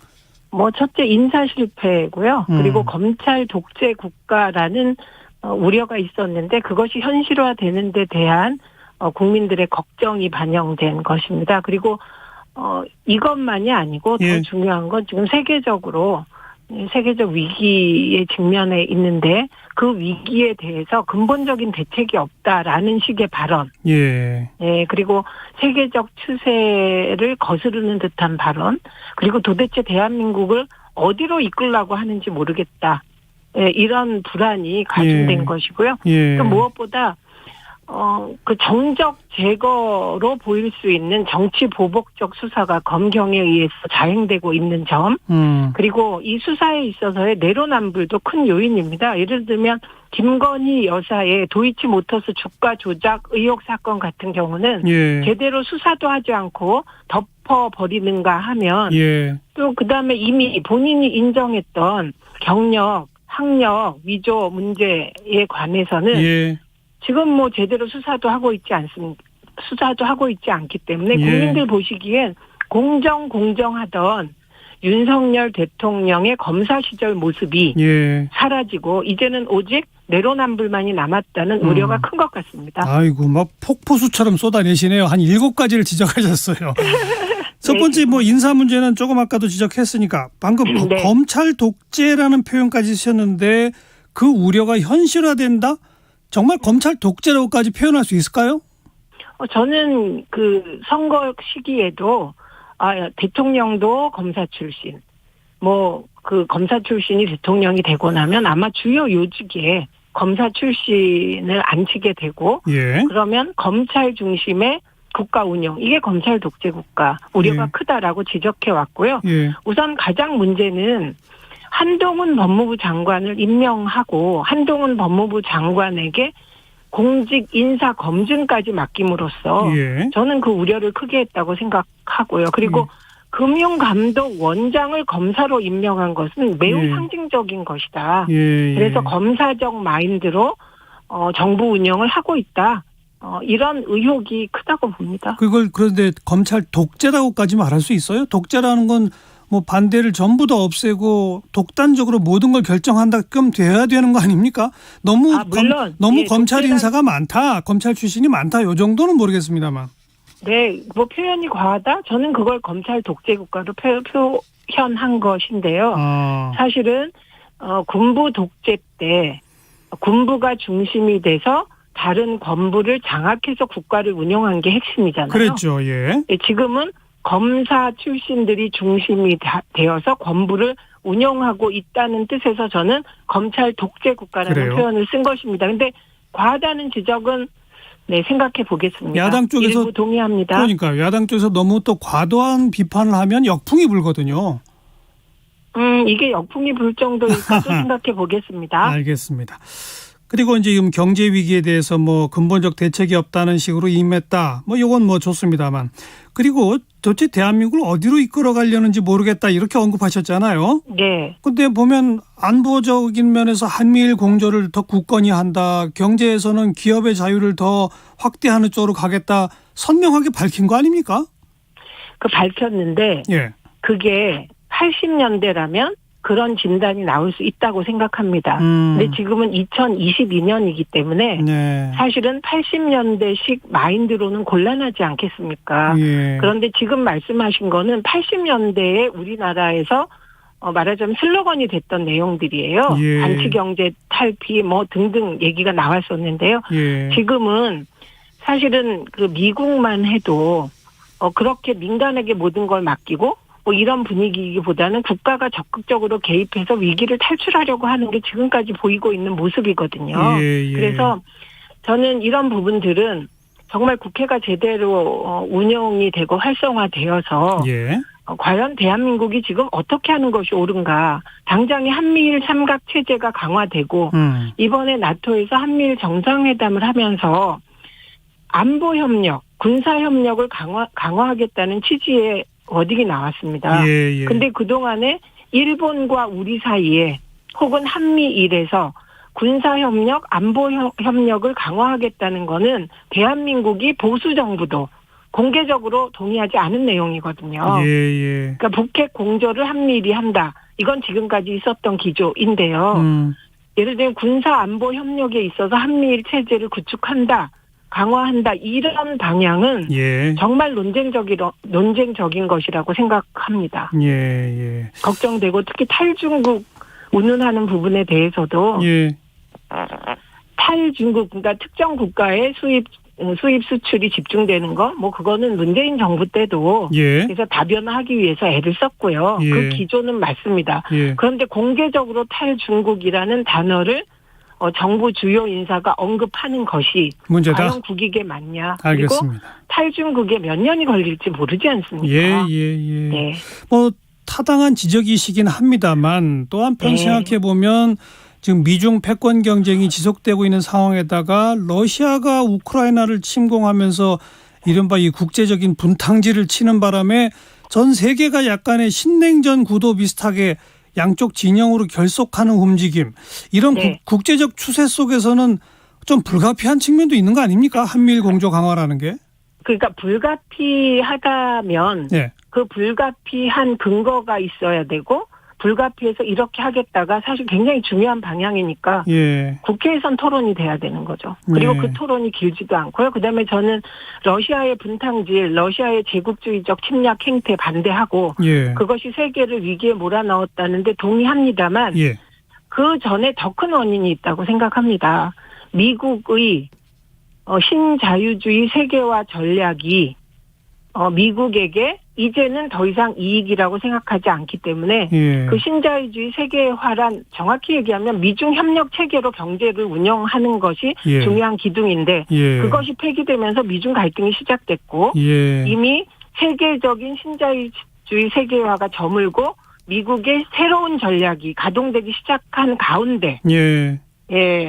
첫째 인사 실패고요. 그리고 검찰 독재 국가라는 우려가 있었는데 그것이 현실화되는 데 대한 국민들의 걱정이 반영된 것입니다. 그리고 이것만이 아니고 더 중요한 건 지금 세계적 위기에 직면해 있는데 그 위기에 대해서 근본적인 대책이 없다라는 식의 발언. 예. 그리고 세계적 추세를 거스르는 듯한 발언. 그리고 도대체 대한민국을 어디로 이끌려고 하는지 모르겠다. 이런 불안이 가중된 것이고요. 또 무엇보다 그 정적 제거로 보일 수 있는 정치 보복적 수사가 검경에 의해서 자행되고 있는 점, 그리고 이 수사에 있어서의 내로남불도 큰 요인입니다. 예를 들면 김건희 여사의 도이치모터스 주가 조작 의혹 사건 같은 경우는 예. 제대로 수사도 하지 않고 덮어버리는가 하면 예. 또 그다음에 이미 본인이 인정했던 경력, 학력, 위조 문제에 관해서는 예. 지금 뭐 제대로 수사도 하고 있지 않기 때문에 예. 국민들 보시기엔 공정하던 윤석열 대통령의 검사 시절 모습이 예. 사라지고 이제는 오직 내로남불만이 남았다는 우려가 큰 것 같습니다. 아이고, 막 폭포수처럼 쏟아내시네요. 한 7가지를 지적하셨어요. 첫 번째 뭐 인사 문제는 조금 아까도 지적했으니까 방금 네. 검찰 독재라는 표현까지 쓰셨는데 그 우려가 현실화된다? 정말 검찰 독재라고까지 표현할 수 있을까요? 저는 그 선거 시기에도 대통령도 검사 출신, 뭐 그 검사 출신이 대통령이 되고 나면 아마 주요 요직에 검사 출신을 앉히게 되고 예. 그러면 검찰 중심의 국가 운영, 이게 검찰 독재 국가 우려가 예. 크다라고 지적해 왔고요. 예. 우선 가장 문제는 한동훈 법무부 장관을 임명하고 한동훈 법무부 장관에게 공직 인사 검증까지 맡김으로써 예. 저는 그 우려를 크게 했다고 생각하고요. 그리고 금융감독 원장을 검사로 임명한 것은 매우 예. 상징적인 것이다. 예. 그래서 검사적 마인드로 정부 운영을 하고 있다. 이런 의혹이 크다고 봅니다. 그걸 그런데 검찰 독재라고까지 말할 수 있어요? 독재라는 건 뭐 반대를 전부 다 없애고 독단적으로 모든 걸 결정한다끔 돼야 되는 거 아닙니까? 너무 물론 너무 예, 검찰 독재란- 인사가 많다, 검찰 출신이 많다, 요 정도는 모르겠습니다만. 네, 뭐 표현이 과하다? 저는 그걸 검찰 독재 국가로 표현한 것인데요. 사실은 군부 독재 때 군부가 중심이 돼서 다른 권부를 장악해서 국가를 운영한 게 핵심이잖아요. 그랬죠, 예. 네, 지금은 검사 출신들이 중심이 되어서 권부를 운영하고 있다는 뜻에서 저는 검찰 독재 국가라는 그래요? 표현을 쓴 것입니다. 근데 과하다는 지적은 네, 생각해 보겠습니다. 야당 쪽에서 일부 동의합니다. 그러니까 야당 쪽에서 너무 또 과도한 비판을 하면 역풍이 불거든요. 이게 역풍이 불 정도일까도 생각해 보겠습니다. 알겠습니다. 그리고 이제 지금 경제 위기에 대해서 뭐 근본적 대책이 없다는 식으로 임했다. 뭐 이건 뭐 좋습니다만. 그리고 도대체 대한민국을 어디로 이끌어 가려는지 모르겠다 이렇게 언급하셨잖아요. 네. 근데 보면 안보적인 면에서 한미일 공조를 더 굳건히 한다. 경제에서는 기업의 자유를 더 확대하는 쪽으로 가겠다. 선명하게 밝힌 거 아닙니까? 그 밝혔는데 예. 그게 80년대라면 그런 진단이 나올 수 있다고 생각합니다. 근데 지금은 2022년이기 때문에 네. 사실은 80년대식 마인드로는 곤란하지 않겠습니까? 예. 그런데 지금 말씀하신 거는 80년대에 우리나라에서 말하자면 슬로건이 됐던 내용들이에요. 예. 단체경제 탈피 뭐 등등 얘기가 나왔었는데요. 예. 지금은 사실은 그 미국만 해도 그렇게 민간에게 모든 걸 맡기고 뭐 이런 분위기보다는 국가가 적극적으로 개입해서 위기를 탈출하려고 하는 게 지금까지 보이고 있는 모습이거든요. 예, 예. 그래서 저는 이런 부분들은 정말 국회가 제대로 운영이 되고 활성화되어서 예. 과연 대한민국이 지금 어떻게 하는 것이 옳은가. 당장에 한미일 삼각 체제가 강화되고 이번에 나토에서 한미일 정상회담을 하면서 안보협력, 군사협력을 강화하겠다는 취지의 워딩이 나왔습니다. 예, 예. 근데 그동안에 일본과 우리 사이에 혹은 한미일에서 군사협력, 안보협력을 강화하겠다는 거는 대한민국이 보수정부도 공개적으로 동의하지 않은 내용이거든요. 예, 예. 그러니까 북핵 공조를 한미일이 한다. 이건 지금까지 있었던 기조인데요. 예를 들면 군사안보협력에 있어서 한미일 체제를 구축한다. 강화한다. 이런 방향은 예. 정말 논쟁적인 것이라고 생각합니다. 예, 예. 걱정되고 특히 탈중국 운운하는 부분에 대해서도 예. 탈중국 그러니까 특정 국가의 수입 수출이 집중되는 거 뭐 그거는 문재인 정부 때도 예. 그래서 다변화하기 위해서 애를 썼고요. 예. 그 기조는 맞습니다. 예. 그런데 공개적으로 탈중국이라는 단어를 정부 주요 인사가 언급하는 것이 문제다. 과연 국익에 맞냐. 알겠습니다. 그리고 탈중국에 몇 년이 걸릴지 모르지 않습니까? 예. 네. 뭐 타당한 지적이시긴 합니다만 또 한편 네. 생각해 보면 지금 미중 패권 경쟁이 지속되고 있는 상황에다가 러시아가 우크라이나를 침공하면서 이른바 이 국제적인 분탕질을 치는 바람에 전 세계가 약간의 신냉전 구도 비슷하게 양쪽 진영으로 결속하는 움직임, 이런 네. 국제적 추세 속에서는 좀 불가피한 측면도 있는 거 아닙니까? 한미일 공조 강화라는 게. 그러니까 불가피하다면 네. 그 불가피한 근거가 있어야 되고 불가피해서 이렇게 하겠다가 사실 굉장히 중요한 방향이니까 예. 국회에선 토론이 돼야 되는 거죠. 그리고 네. 그 토론이 길지도 않고요. 그다음에 저는 러시아의 분탕질, 러시아의 제국주의적 침략 행태 반대하고 예. 그것이 세계를 위기에 몰아넣었다는데 동의합니다만 예. 그 전에 더 큰 원인이 있다고 생각합니다. 미국의 신자유주의 세계화 전략이 미국에게 이제는 더 이상 이익이라고 생각하지 않기 때문에 예. 그 신자유주의 세계화란 정확히 얘기하면 미중 협력 체계로 경제를 운영하는 것이 예. 중요한 기둥인데 예. 그것이 폐기되면서 미중 갈등이 시작됐고 예. 이미 세계적인 신자유주의 세계화가 저물고 미국의 새로운 전략이 가동되기 시작한 가운데 예.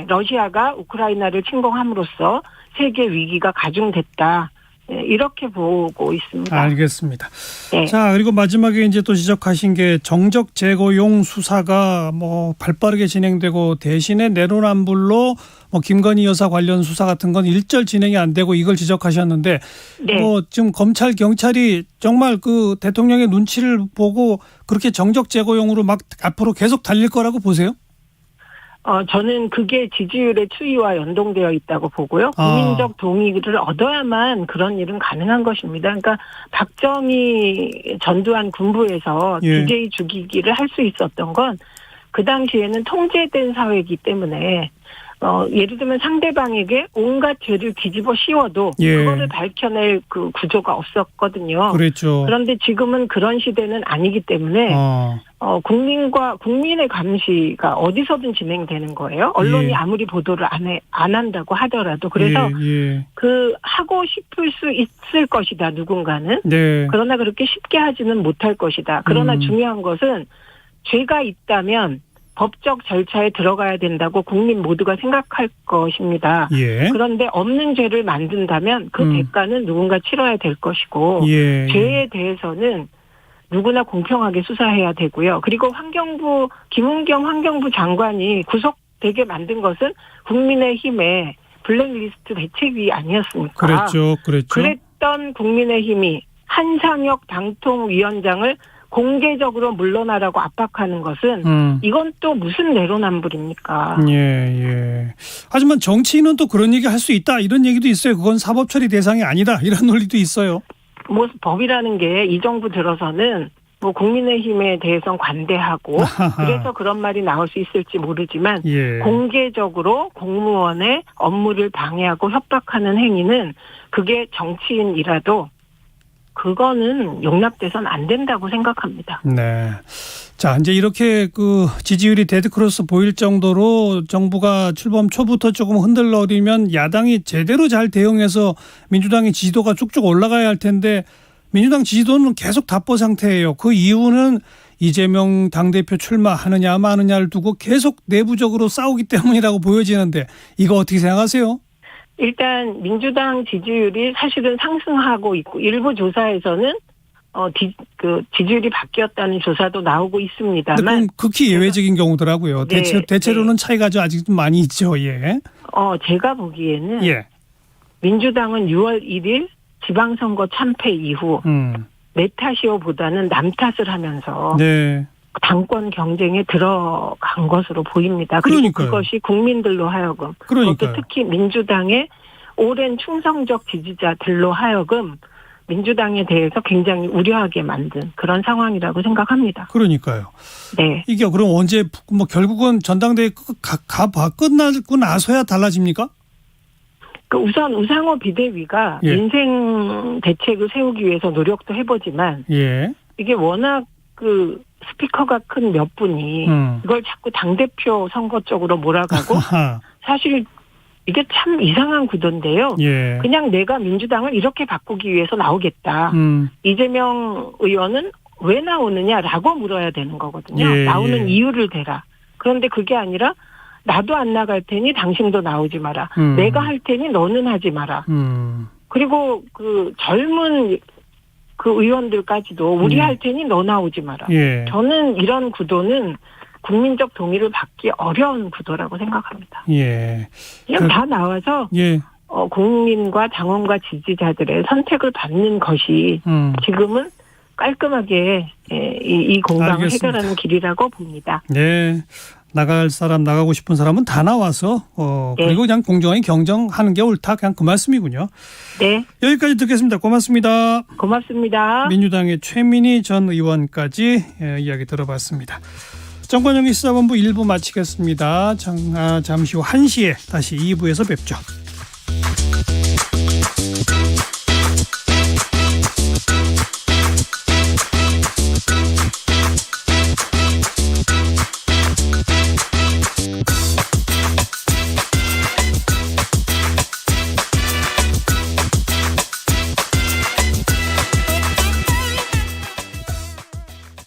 러시아가 우크라이나를 침공함으로써 세계 위기가 가중됐다. 이렇게 보고 있습니다. 알겠습니다. 네. 자, 그리고 마지막에 이제 또 지적하신 게 정적 제거용 수사가 뭐 발빠르게 진행되고 대신에 내로남불로 뭐 김건희 여사 관련 수사 같은 건 일절 진행이 안 되고 이걸 지적하셨는데 네. 뭐 지금 검찰 경찰이 정말 그 대통령의 눈치를 보고 그렇게 정적 제거용으로 막 앞으로 계속 달릴 거라고 보세요? 저는 그게 지지율의 추이와 연동되어 있다고 보고요. 국민적 동의를 얻어야만 그런 일은 가능한 것입니다. 그러니까 박정희 전두환 군부에서 예. DJ 죽이기를 할 수 있었던 건 그 당시에는 통제된 사회이기 때문에 예를 들면 상대방에게 온갖 죄를 뒤집어 씌워도 예. 그거를 밝혀낼 그 구조가 없었거든요. 그랬죠. 그런데 지금은 그런 시대는 아니기 때문에 국민의 감시가 어디서든 진행되는 거예요. 언론이 예. 아무리 보도를 안 한다고 하더라도. 그래서 예. 그 하고 싶을 수 있을 것이다, 누군가는. 네. 그러나 그렇게 쉽게 하지는 못할 것이다. 그러나 중요한 것은 죄가 있다면 법적 절차에 들어가야 된다고 국민 모두가 생각할 것입니다. 예. 그런데 없는 죄를 만든다면 그 대가는 누군가 치러야 될 것이고 예. 죄에 대해서는 누구나 공평하게 수사해야 되고요. 그리고 김은경 환경부 장관이 구속되게 만든 것은 국민의힘의 블랙리스트 대책위 아니었습니까? 그랬죠. 그랬던 국민의힘이 한상혁 당통위원장을 공개적으로 물러나라고 압박하는 것은 이건 또 무슨 내로남불입니까? 예. 하지만 정치인은 또 그런 얘기 할 수 있다 이런 얘기도 있어요. 그건 사법 처리 대상이 아니다 이런 논리도 있어요. 뭐 법이라는 게 이 정부 들어서는 뭐 국민의힘에 대해서는 관대하고 그래서 그런 말이 나올 수 있을지 모르지만 예. 공개적으로 공무원의 업무를 방해하고 협박하는 행위는 그게 정치인이라도 그거는 용납돼서는 안 된다고 생각합니다. 네. 자, 이제 이렇게 그 지지율이 데드크로스 보일 정도로 정부가 출범 초부터 조금 흔들러리면 야당이 제대로 잘 대응해서 민주당의 지지도가 쭉쭉 올라가야 할 텐데 민주당 지지도는 계속 답보 상태예요. 그 이유는 이재명 당대표 출마하느냐 마느냐를 두고 계속 내부적으로 싸우기 때문이라고 보여지는데 이거 어떻게 생각하세요? 일단 민주당 지지율이 사실은 상승하고 있고 일부 조사에서는 지지율이 바뀌었다는 조사도 나오고 있습니다만 그건 극히 예외적인 경우더라고요. 네, 대체로는 차이가 아직 좀 많이 있죠. 예. 제가 보기에는 예. 민주당은 6월 1일 지방선거 참패 이후 내 탓이요보다는 남 탓을 하면서 네. 당권 경쟁에 들어간 것으로 보입니다. 그리고 그러니까요. 그것이 국민들로 하여금 그러니까요. 그것도 특히 민주당의 오랜 충성적 지지자들로 하여금 민주당에 대해서 굉장히 우려하게 만든 그런 상황이라고 생각합니다. 그러니까요. 네. 이게 그럼 언제 뭐 결국은 전당대회 끝나고 나서야 달라집니까? 우선 우상호 비대위가 예. 민생 대책을 세우기 위해서 노력도 해보지만 예. 이게 워낙 그 스피커가 큰 몇 분이 이걸 자꾸 당대표 선거 쪽으로 몰아가고 사실 이게 참 이상한 구도인데요. 예. 그냥 내가 민주당을 이렇게 바꾸기 위해서 나오겠다. 이재명 의원은 왜 나오느냐라고 물어야 되는 거거든요. 예, 나오는 예. 이유를 대라. 그런데 그게 아니라 나도 안 나갈 테니 당신도 나오지 마라. 내가 할 테니 너는 하지 마라. 그리고 그 젊은 그 의원들까지도 우리 할 테니 너 나오지 마라. 예. 저는 이런 구도는 국민적 동의를 받기 어려운 구도라고 생각합니다. 예. 그냥 다 나와서 예. 국민과 당원과 지지자들의 선택을 받는 것이 지금은 깔끔하게 이 공방을 알겠습니다. 해결하는 길이라고 봅니다. 네. 나갈 사람, 나가고 싶은 사람은 다 나와서 그리고 그냥 공정하게 경쟁하는 게 옳다. 그냥 그 말씀이군요. 네. 여기까지 듣겠습니다. 고맙습니다. 고맙습니다. 민주당의 최민희 전 의원까지 이야기 들어봤습니다. 정관용의 시사본부 1부 마치겠습니다. 잠시 후 1시에 다시 2부에서 뵙죠.